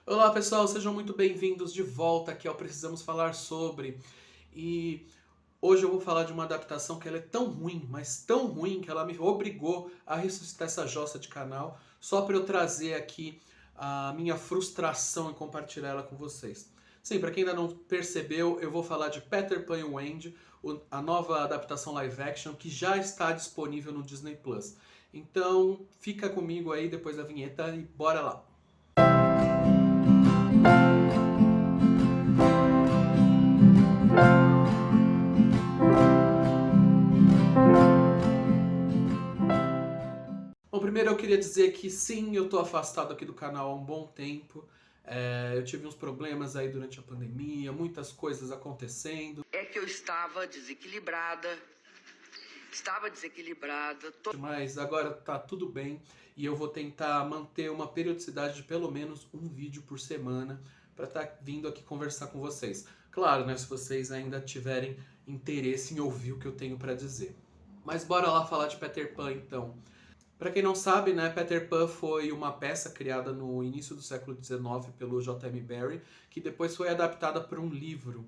Olá pessoal, sejam muito bem-vindos de volta aqui ao Precisamos Falar Sobre. E hoje eu vou falar de uma adaptação que ela é tão ruim, mas tão ruim que ela me obrigou a ressuscitar essa jossa de canal só para eu trazer aqui a minha frustração e compartilhar ela com vocês. Sim, para quem ainda não percebeu, eu vou falar de Peter Pan e Wendy, a nova adaptação live action que já está disponível no Disney Plus. Então, fica comigo aí depois da vinheta e bora lá. Bom, primeiro eu queria dizer que sim, eu tô afastado aqui do canal há um bom tempo. Eu tive uns problemas aí durante a pandemia, muitas coisas acontecendo. É que eu estava desequilibrada. Mas agora tá tudo bem e eu vou tentar manter uma periodicidade de pelo menos um vídeo por semana para estar vindo aqui conversar com vocês. Claro, né, se vocês ainda tiverem interesse em ouvir o que eu tenho para dizer. Mas bora lá falar de Peter Pan então. Para quem não sabe, né, Peter Pan foi uma peça criada no início do século XIX pelo J.M. Barrie, que depois foi adaptada para um livro.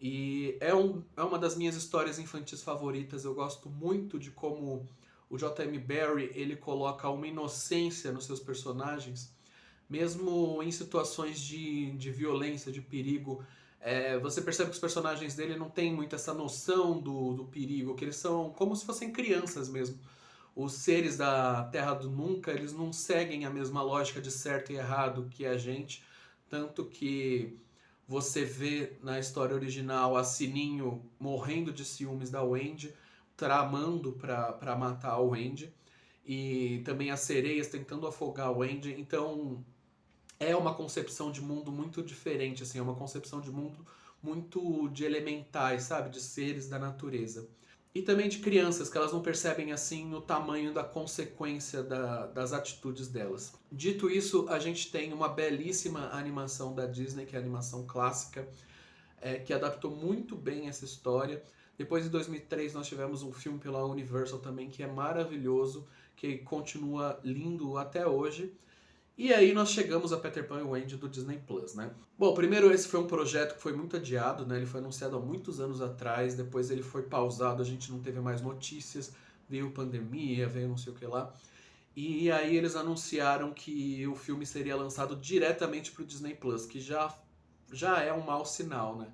E é uma das minhas histórias infantis favoritas. Eu gosto muito de como o J.M. Barrie ele coloca uma inocência nos seus personagens, mesmo em situações de violência, de perigo. Você percebe que os personagens dele não têm muito essa noção do perigo, que eles são como se fossem crianças mesmo. Os seres da Terra do Nunca, eles não seguem a mesma lógica de certo e errado que a gente, tanto que você vê na história original a Sininho morrendo de ciúmes da Wendy, tramando para matar a Wendy, e também as sereias tentando afogar a Wendy. Então é uma concepção de mundo muito diferente, assim, é uma concepção de mundo muito de elementais, sabe, de seres da natureza. E também de crianças, que elas não percebem assim o tamanho da consequência das atitudes delas. Dito isso, a gente tem uma belíssima animação da Disney, que é a animação clássica, que adaptou muito bem essa história. Depois, em 2003, nós tivemos um filme pela Universal também, que é maravilhoso, que continua lindo até hoje. E aí nós chegamos a Peter Pan e Wendy do Disney Plus, né? Bom, primeiro esse foi um projeto que foi muito adiado, né? Ele foi anunciado há muitos anos atrás, depois ele foi pausado, a gente não teve mais notícias, veio pandemia, veio não sei o que lá. E aí eles anunciaram que o filme seria lançado diretamente para o Disney Plus, que já é um mau sinal, né?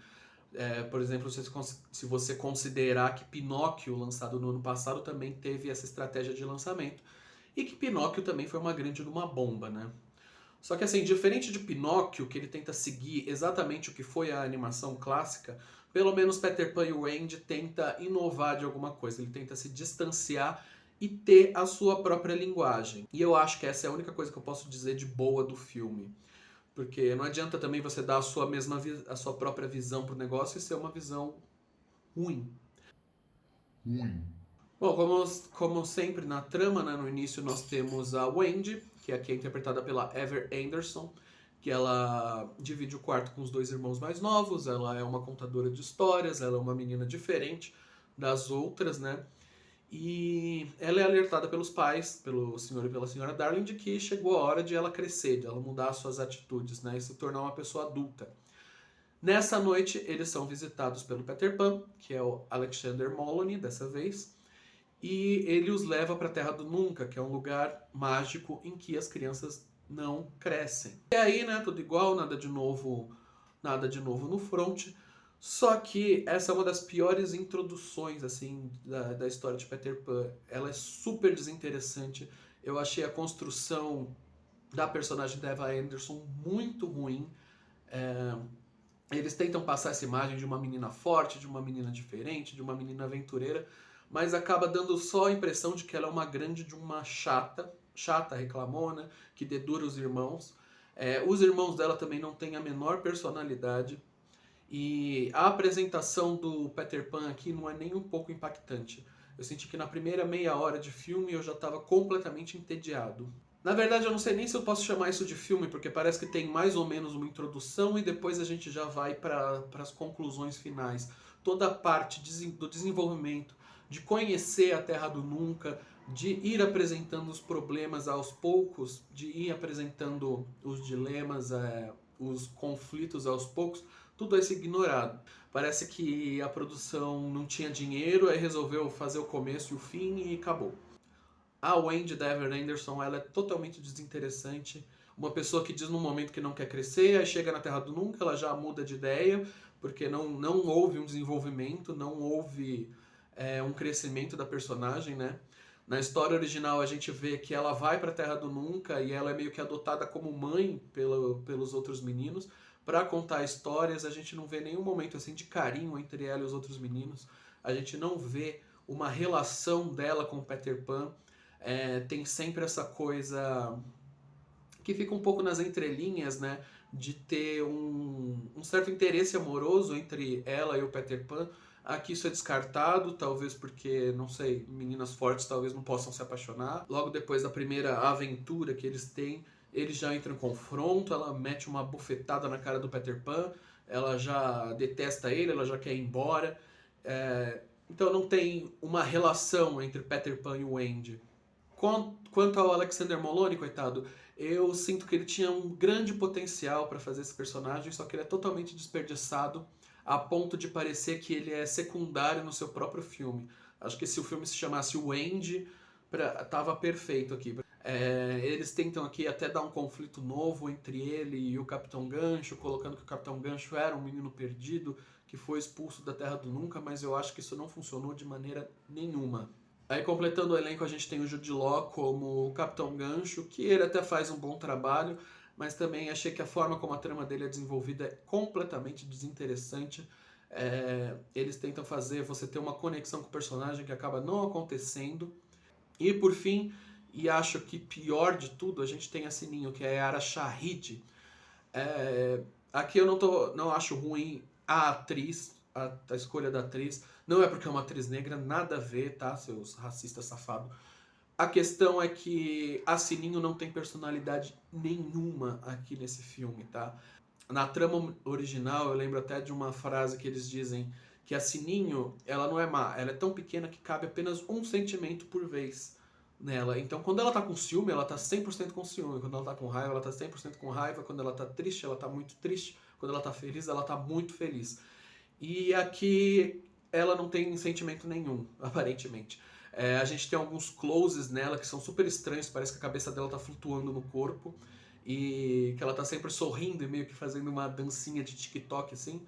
Por exemplo, se você considerar que Pinóquio, lançado no ano passado, também teve essa estratégia de lançamento. E que Pinóquio também foi uma grande uma bomba, né? Só que assim, diferente de Pinóquio, que ele tenta seguir exatamente o que foi a animação clássica, pelo menos Peter Pan e o Wendy tenta inovar de alguma coisa, ele tenta se distanciar e ter a sua própria linguagem. E eu acho que essa é a única coisa que eu posso dizer de boa do filme. Porque não adianta também você dar a sua própria visão pro negócio e ser uma visão ruim. Bom, como sempre na trama, né, no início nós temos a Wendy, que aqui é interpretada pela Ever Anderson, que ela divide o quarto com os dois irmãos mais novos, ela é uma contadora de histórias, ela é uma menina diferente das outras, né? E ela é alertada pelos pais, pelo senhor e pela senhora Darling, de que chegou a hora de ela crescer, de ela mudar suas atitudes, né, e se tornar uma pessoa adulta. Nessa noite, eles são visitados pelo Peter Pan, que é o Alexander Molony, dessa vez, e ele os leva para a Terra do Nunca, que é um lugar mágico em que as crianças não crescem. E aí, né, tudo igual, nada de novo no front. Só que essa é uma das piores introduções assim da história de Peter Pan. Ela é super desinteressante. Eu achei a construção da personagem da Eva Anderson muito ruim. Eles tentam passar essa imagem de uma menina forte, de uma menina diferente, de uma menina aventureira, mas acaba dando só a impressão de que ela é uma grande de uma chata reclamona, que dedura os irmãos. Os irmãos dela também não têm a menor personalidade. E a apresentação do Peter Pan aqui não é nem um pouco impactante. Eu senti que na primeira meia hora de filme eu já estava completamente entediado. Na verdade, eu não sei nem se eu posso chamar isso de filme, porque parece que tem mais ou menos uma introdução e depois a gente já vai para as conclusões finais. Toda a parte do desenvolvimento, de conhecer a Terra do Nunca, de ir apresentando os problemas aos poucos, de ir apresentando os dilemas, os conflitos aos poucos, tudo isso ignorado. Parece que a produção não tinha dinheiro, aí resolveu fazer o começo e o fim e acabou. A Wendy da Ever Anderson, ela é totalmente desinteressante. Uma pessoa que diz num momento que não quer crescer, aí chega na Terra do Nunca, ela já muda de ideia, porque não houve um desenvolvimento, não houve um crescimento da personagem, né? Na história original a gente vê que ela vai para a Terra do Nunca e ela é meio que adotada como mãe pelos outros meninos para contar histórias. A gente não vê nenhum momento assim de carinho entre ela e os outros meninos. A gente não vê uma relação dela com o Peter Pan. Tem sempre essa coisa que fica um pouco nas entrelinhas, né? De ter um certo interesse amoroso entre ela e o Peter Pan. Aqui isso é descartado, talvez porque, não sei, meninas fortes talvez não possam se apaixonar. Logo depois da primeira aventura que eles têm, eles já entram em confronto, ela mete uma bufetada na cara do Peter Pan, ela já detesta ele, ela já quer ir embora. Então não tem uma relação entre Peter Pan e o Andy. Quanto ao Alexander Moloney, coitado, eu sinto que ele tinha um grande potencial para fazer esse personagem, só que ele é totalmente desperdiçado a ponto de parecer que ele é secundário no seu próprio filme. Acho que se o filme se chamasse O Andy, tava perfeito aqui. Eles tentam aqui até dar um conflito novo entre ele e o Capitão Gancho, colocando que o Capitão Gancho era um menino perdido, que foi expulso da Terra do Nunca, mas eu acho que isso não funcionou de maneira nenhuma. Aí, completando o elenco, a gente tem o Jude Law como o Capitão Gancho, que ele até faz um bom trabalho, mas também achei que a forma como a trama dele é desenvolvida é completamente desinteressante. Eles tentam fazer você ter uma conexão com o personagem que acaba não acontecendo. E por fim, e acho que pior de tudo, a gente tem a Sininho, que é a Yara Shahid. Aqui eu não acho ruim a atriz, a escolha da atriz. Não é porque é uma atriz negra, nada a ver, tá, seus racistas safados. A questão é que a Sininho não tem personalidade nenhuma aqui nesse filme, tá? Na trama original, eu lembro até de uma frase que eles dizem que a Sininho, ela não é má, ela é tão pequena que cabe apenas um sentimento por vez nela. Então, quando ela tá com ciúme, ela tá 100% com ciúme. Quando ela tá com raiva, ela tá 100% com raiva. Quando ela tá triste, ela tá muito triste. Quando ela tá feliz, ela tá muito feliz. E aqui ela não tem sentimento nenhum, aparentemente. A gente tem alguns closes nela que são super estranhos, parece que a cabeça dela tá flutuando no corpo e que ela tá sempre sorrindo e meio que fazendo uma dancinha de TikTok assim.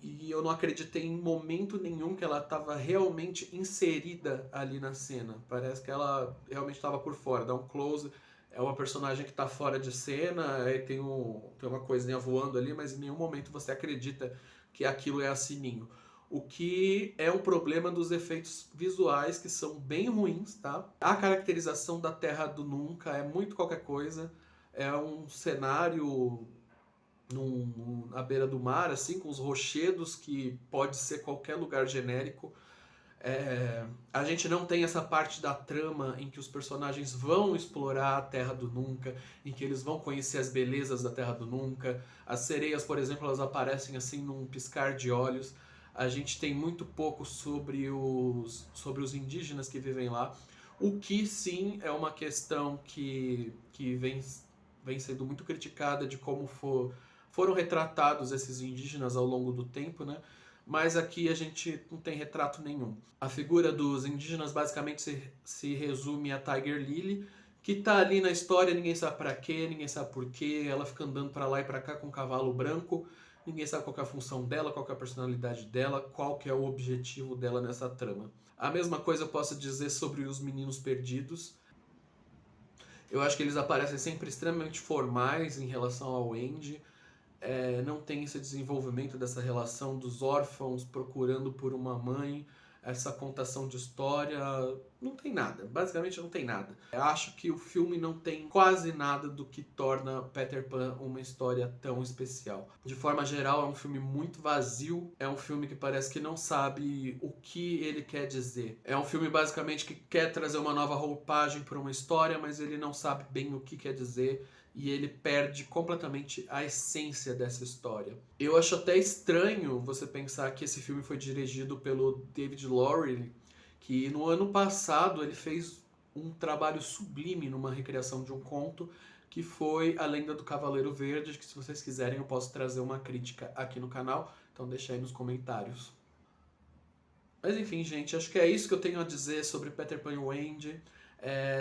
E eu não acreditei em momento nenhum que ela estava realmente inserida ali na cena. Parece que ela realmente estava por fora. Dá um close, é uma personagem que está fora de cena, aí tem uma coisinha voando ali, mas em nenhum momento você acredita que aquilo é a Sininho. O que é um problema dos efeitos visuais, que são bem ruins, tá? A caracterização da Terra do Nunca é muito qualquer coisa. É um cenário à beira do mar, assim, com os rochedos, que pode ser qualquer lugar genérico. A gente não tem essa parte da trama em que os personagens vão explorar a Terra do Nunca, em que eles vão conhecer as belezas da Terra do Nunca. As sereias, por exemplo, elas aparecem assim num piscar de olhos. A gente tem muito pouco sobre os indígenas que vivem lá, o que sim é uma questão que vem sendo muito criticada de como foram retratados esses indígenas ao longo do tempo, né? Mas aqui a gente não tem retrato nenhum. A figura dos indígenas basicamente se resume a Tiger Lily, que tá ali na história, ninguém sabe pra quê, ninguém sabe por quê, ela fica andando pra lá e pra cá com um cavalo branco, ninguém sabe qual é a função dela, qual é a personalidade dela, qual que é o objetivo dela nessa trama. A mesma coisa eu posso dizer sobre os meninos perdidos. Eu acho que eles aparecem sempre extremamente formais em relação ao Andy. Não tem esse desenvolvimento dessa relação dos órfãos procurando por uma mãe, essa contação de história, não tem nada, basicamente não tem nada. Eu acho que o filme não tem quase nada do que torna Peter Pan uma história tão especial. De forma geral, é um filme muito vazio, é um filme que parece que não sabe o que ele quer dizer. É um filme basicamente que quer trazer uma nova roupagem para uma história, mas ele não sabe bem o que quer dizer. E ele perde completamente a essência dessa história. Eu acho até estranho você pensar que esse filme foi dirigido pelo David Lowery, que no ano passado ele fez um trabalho sublime numa recriação de um conto, que foi A Lenda do Cavaleiro Verde, que se vocês quiserem eu posso trazer uma crítica aqui no canal, então deixa aí nos comentários. Mas enfim, gente, acho que é isso que eu tenho a dizer sobre Peter Pan e Wendy.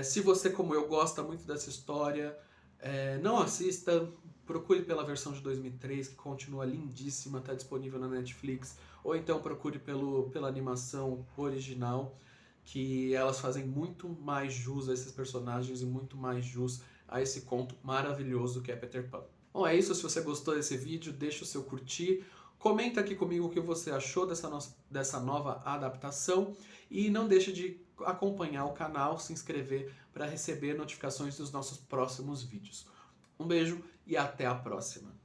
Se você, como eu, gosta muito dessa história, não assista, procure pela versão de 2003, que continua lindíssima, está disponível na Netflix, ou então procure pela animação original, que elas fazem muito mais jus a esses personagens e muito mais jus a esse conto maravilhoso que é Peter Pan. Bom, é isso. Se você gostou desse vídeo, deixa o seu curtir, comenta aqui comigo o que você achou dessa nova adaptação e não deixe de acompanhar o canal, se inscrever para receber notificações dos nossos próximos vídeos. Um beijo e até a próxima!